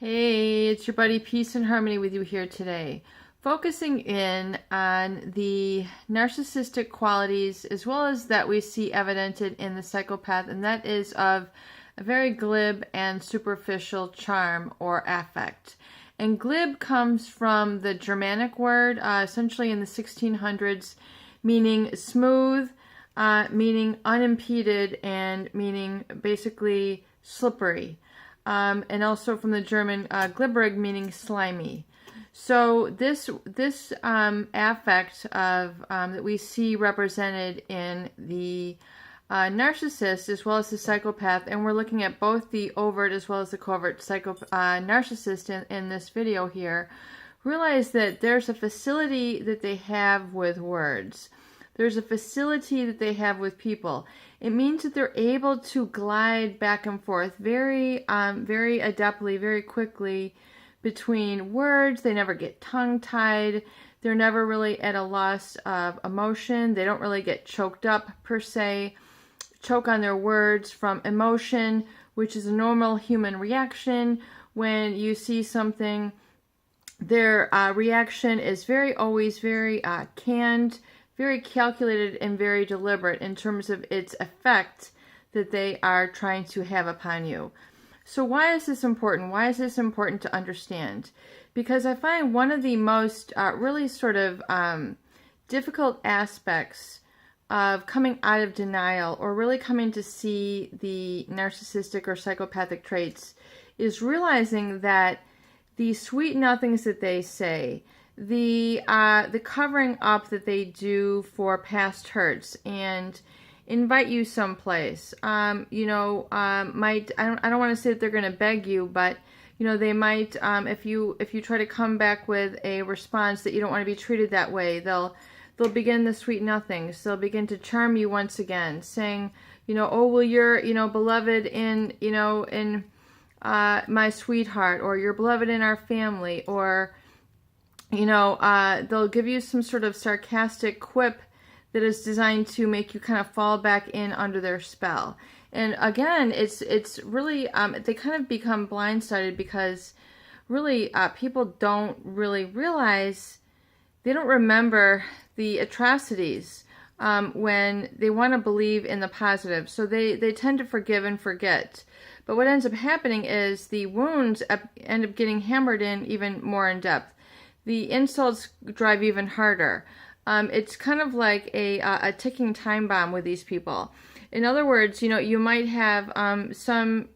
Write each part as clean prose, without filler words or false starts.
Hey, it's your buddy Peace and Harmony with you here today, focusing in on the narcissistic qualities as well as that we see evidented in the psychopath, and that is of a very glib and superficial charm or affect. And glib comes from the Germanic word, essentially in the 1600s, meaning smooth, meaning unimpeded, and meaning basically slippery. And also from the German glibberig, meaning slimy. So this affect of that we see represented in the narcissist as well as the psychopath, and we're looking at both the overt as well as the covert narcissist in this video here, realize that there's a facility that they have with words. There's a facility that they have with people. It means that they're able to glide back and forth very adeptly, very quickly between words. They never get tongue-tied. They're never really at a loss of emotion. They don't really get choked up, per se, choke on their words from emotion, which is a normal human reaction. When you see something, their reaction is always very canned, very calculated, and very deliberate in terms of its effect that they are trying to have upon you. So why is this important? Why is this important to understand? Because I find one of the most really sort of difficult aspects of coming out of denial or really coming to see the narcissistic or psychopathic traits is realizing that the sweet nothings that they say, the covering up that they do for past hurts and invite you someplace, I don't want to say that they're going to beg you, but they might, if you try to come back with a response that you don't want to be treated that way, they'll begin the sweet nothings. They'll begin to charm you once again, saying, oh, well, you're, beloved in my sweetheart, or you're beloved in our family, or they'll give you some sort of sarcastic quip that is designed to make you kind of fall back in under their spell. And again, it's really, they kind of become blindsided because really people don't really realize, they don't remember the atrocities when they want to believe in the positive. So they tend to forgive and forget. But what ends up happening is the wounds end up getting hammered in even more in depth. The insults drive even harder. It's kind of like a ticking time bomb with these people. In other words, you might have some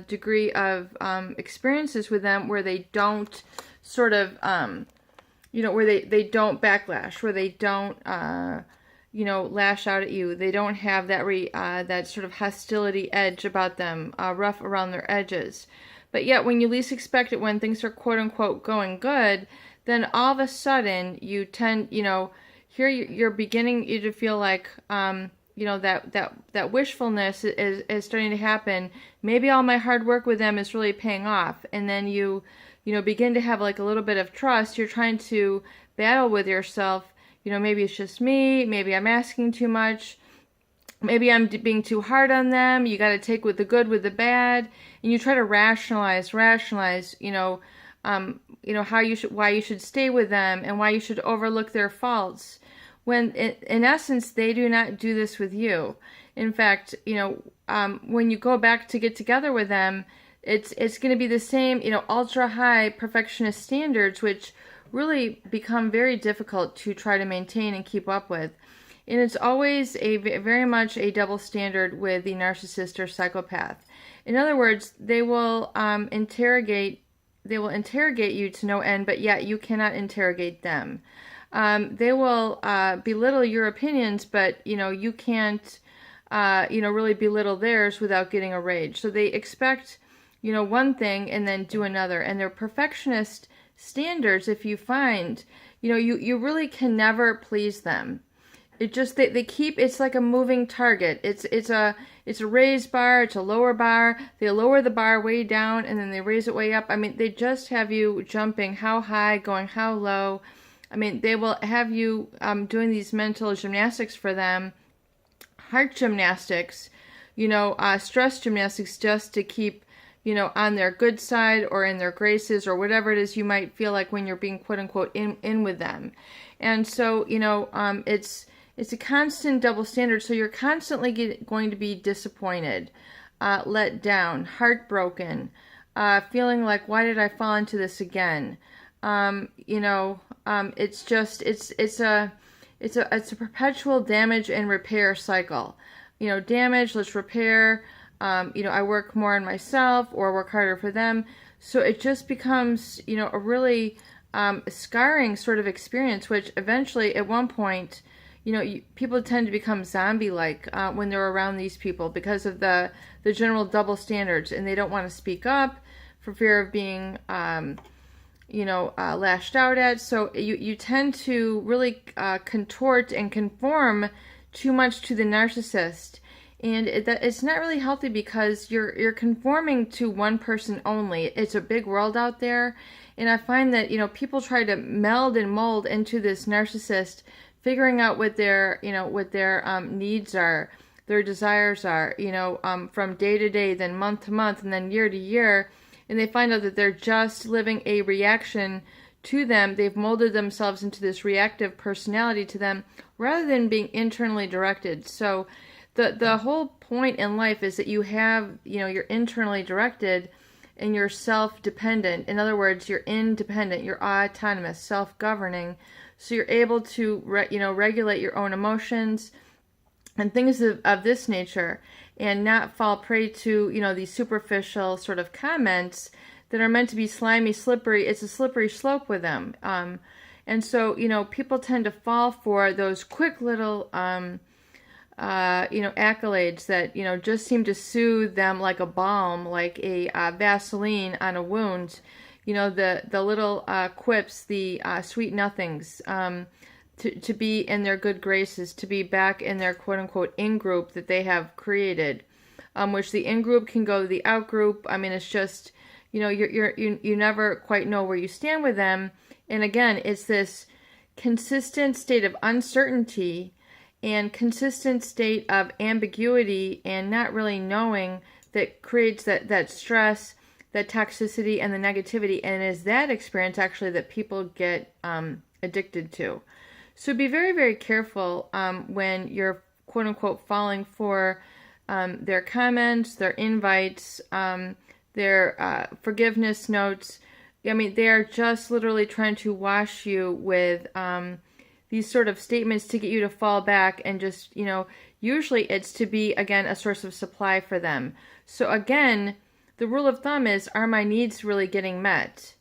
degree of experiences with them where they don't sort of, where they don't backlash, where they don't, lash out at you. They don't have that sort of hostility edge about them, rough around their edges. But yet, when you least expect it, when things are quote-unquote going good, then all of a sudden you tend, here you're beginning to feel like, that wishfulness is starting to happen. Maybe all my hard work with them is really paying off. And then you begin to have like a little bit of trust. You're trying to battle with yourself. Maybe it's just me. Maybe I'm asking too much. Maybe I'm being too hard on them. You got to take with the good with the bad. And you try to rationalize, why you should stay with them and why you should overlook their faults, when in essence they do not do this with you. In fact, when you go back to get together with them, it's going to be the same, ultra high perfectionist standards, which really become very difficult to try to maintain and keep up with. And it's always very much a double standard with the narcissist or psychopath. In other words, they will interrogate you to no end, but yet you cannot interrogate them. They will belittle your opinions, but you can't really belittle theirs without getting a rage. So they expect one thing and then do another, and their perfectionist standards, if you find, you really can never please them. It just, they keep, it's like a moving target. It's a raised bar, it's a lower bar. They lower the bar way down and then they raise it way up. I mean, they just have you jumping how high, going how low. I mean, they will have you doing these mental gymnastics for them, heart gymnastics, stress gymnastics, just to keep, on their good side or in their graces or whatever it is you might feel like when you're being quote unquote in with them. And so, it's a constant double standard. So you're constantly going to be disappointed, let down, heartbroken, feeling like, why did I fall into this again? It's a perpetual damage and repair cycle. Damage, let's repair. I work more on myself or work harder for them. So it just becomes, a really scarring sort of experience, which eventually at one point, people tend to become zombie-like when they're around these people because of the general double standards, and they don't want to speak up for fear of being, lashed out at. So you tend to really contort and conform too much to the narcissist. And it's not really healthy because you're conforming to one person only. It's a big world out there. And I find that, people try to meld and mold into this narcissist, figuring out what their needs are, their desires are, from day to day, then month to month, and then year to year. And they find out that they're just living a reaction to them. They've molded themselves into this reactive personality to them rather than being internally directed. So the whole point in life is that you have, you're internally directed and you're self-dependent. In other words, you're independent, you're autonomous, self-governing. So you're able to, regulate your own emotions and things of this nature, and not fall prey to, these superficial sort of comments that are meant to be slimy, slippery. It's a slippery slope with them. And so, people tend to fall for those quick little, accolades that, just seem to soothe them like a balm, like a Vaseline on a wound. The little quips, the sweet nothings, to be in their good graces, to be back in their quote-unquote in-group that they have created, which the in-group can go to the out-group. I mean, it's just, you never quite know where you stand with them. And again, it's this consistent state of uncertainty and consistent state of ambiguity and not really knowing that creates that stress, that toxicity, and the negativity. And it is that experience actually that people get addicted to. So be very, very careful when you're quote unquote falling for their comments, their invites, their forgiveness notes. I mean, they are just literally trying to wash you with these sort of statements to get you to fall back and just, usually it's to be, again, a source of supply for them. So again, the rule of thumb is, are my needs really getting met?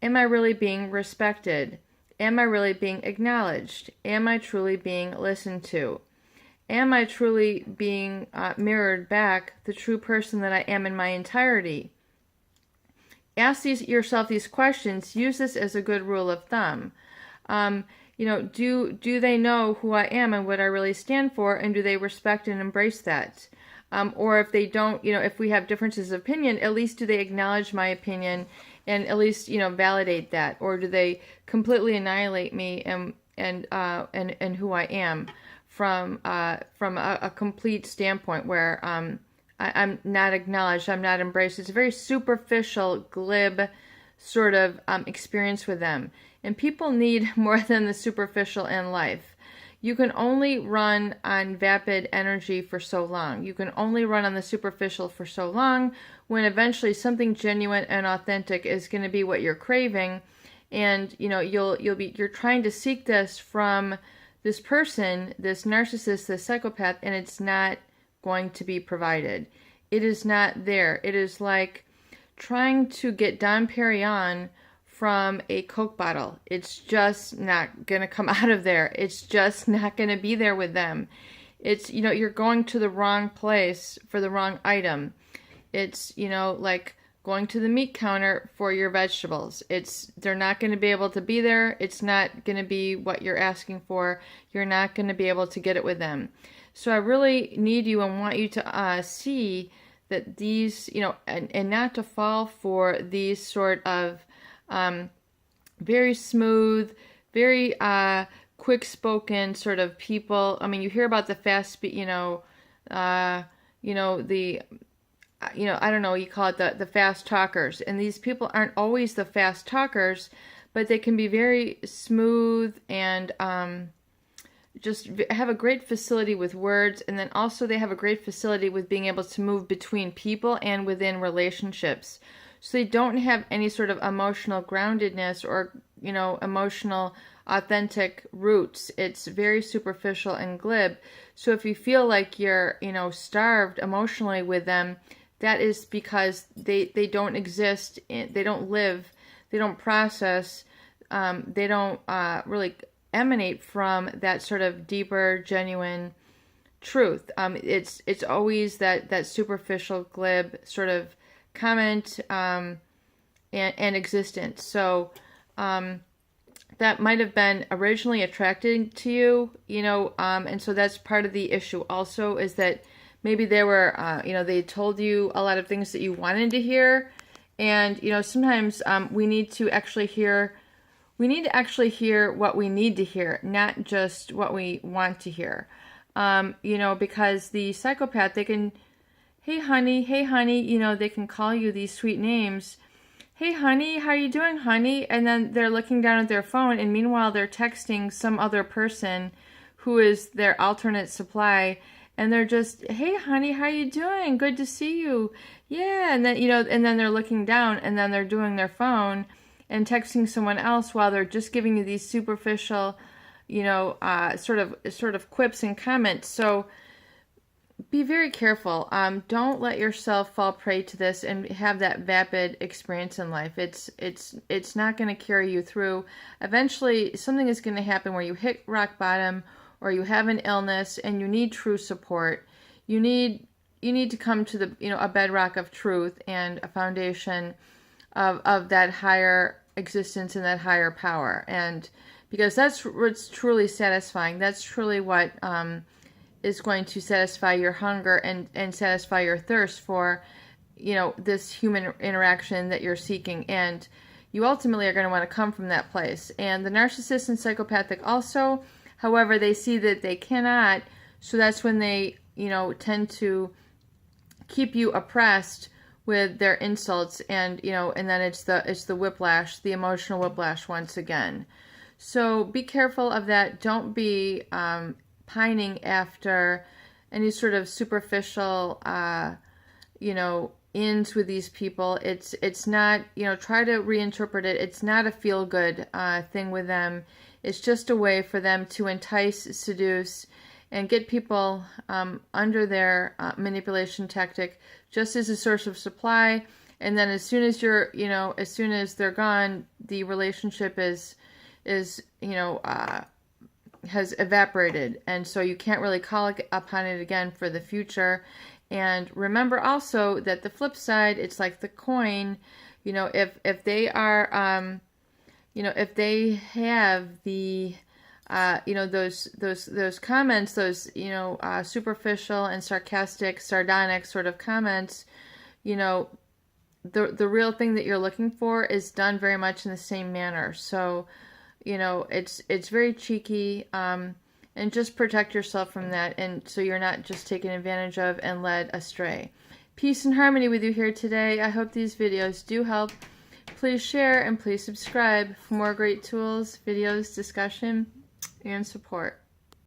Am I really being respected? Am I really being acknowledged? Am I truly being listened to? Am I truly being mirrored back the true person that I am in my entirety? Ask yourself these questions. Use this as a good rule of thumb. Do they know who I am and what I really stand for, and do they respect and embrace that? Or if they don't, if we have differences of opinion, at least do they acknowledge my opinion and at least, validate that? Or do they completely annihilate me and who I am from a complete standpoint where I'm not acknowledged, I'm not embraced? It's a very superficial, glib sort of experience with them. And people need more than the superficial in life. You can only run on vapid energy for so long. You can only run on the superficial for so long, when eventually something genuine and authentic is going to be what you're craving. And, you're trying to seek this from this person, this narcissist, this psychopath, and it's not going to be provided. It is not there. It is like trying to get Dom Perignon from a Coke bottle. It's just not going to come out of there. It's just not going to be there with them. It's, you're going to the wrong place for the wrong item. It's, like going to the meat counter for your vegetables. They're not going to be able to be there. It's not going to be what you're asking for. You're not going to be able to get it with them. So I really need you and want you to see that these, and not to fall for these sort of very smooth, very quick-spoken sort of people. I mean, you hear about the fast, the you know, I don't know, you call it the fast talkers. And these people aren't always the fast talkers, but they can be very smooth and just have a great facility with words. And then also they have a great facility with being able to move between people and within relationships. So they don't have any sort of emotional groundedness or, you know, emotional authentic roots. It's very superficial and glib. So if you feel like you're, you know, starved emotionally with them, that is because they don't exist, they don't live, they don't process, they don't really emanate from that sort of deeper, genuine truth. It's always that superficial, glib sort of comment and existence. So that might have been originally attracted to you, you know, and so that's part of the issue also, is that maybe they were, you know, they told you a lot of things that you wanted to hear. And, you know, sometimes we need to actually hear what we need to hear, not just what we want to hear. You know, because the psychopath, they can, hey honey, you know, they can call you these sweet names. Hey honey, how you doing, honey? And then they're looking down at their phone, and meanwhile they're texting some other person who is their alternate supply. And they're just, hey honey, how you doing? Good to see you. Yeah, and then, you know, and then they're looking down, and then they're doing their phone and texting someone else while they're just giving you these superficial, you know, sort of quips and comments. So be very careful. Don't let yourself fall prey to this and have that vapid experience in life. It's not going to carry you through. Eventually, something is going to happen where you hit rock bottom, or you have an illness and you need true support. You need to come to the, you know, a bedrock of truth and a foundation of that higher existence and that higher power. And because that's what's truly satisfying. That's truly what is going to satisfy your hunger and satisfy your thirst for, you know, this human interaction that you're seeking. And you ultimately are going to want to come from that place. And the narcissist and psychopathic also, however, they see that they cannot, so that's when they, you know, tend to keep you oppressed with their insults, and, you know, and then it's the whiplash, the emotional whiplash once again. So be careful of that. Don't be pining after any sort of superficial, you know, ends with these people. It's not, you know, try to reinterpret it. It's not a feel-good thing with them. It's just a way for them to entice, seduce, and get people under their manipulation tactic, just as a source of supply. And then as soon as you're, you know, as soon as they're gone, the relationship is you know, has evaporated. And so you can't really call upon it again for the future. And remember also that the flip side, it's like the coin, you know, if they are, you know, if they have the, you know, those comments, those, you know, superficial and sarcastic, sardonic sort of comments, you know, the real thing that you're looking for is done very much in the same manner. So, you know, it's very cheeky, and just protect yourself from that, and so you're not just taken advantage of and led astray. Peace and harmony with you here today. I hope these videos do help. Please share and please subscribe for more great tools, videos, discussion, and support.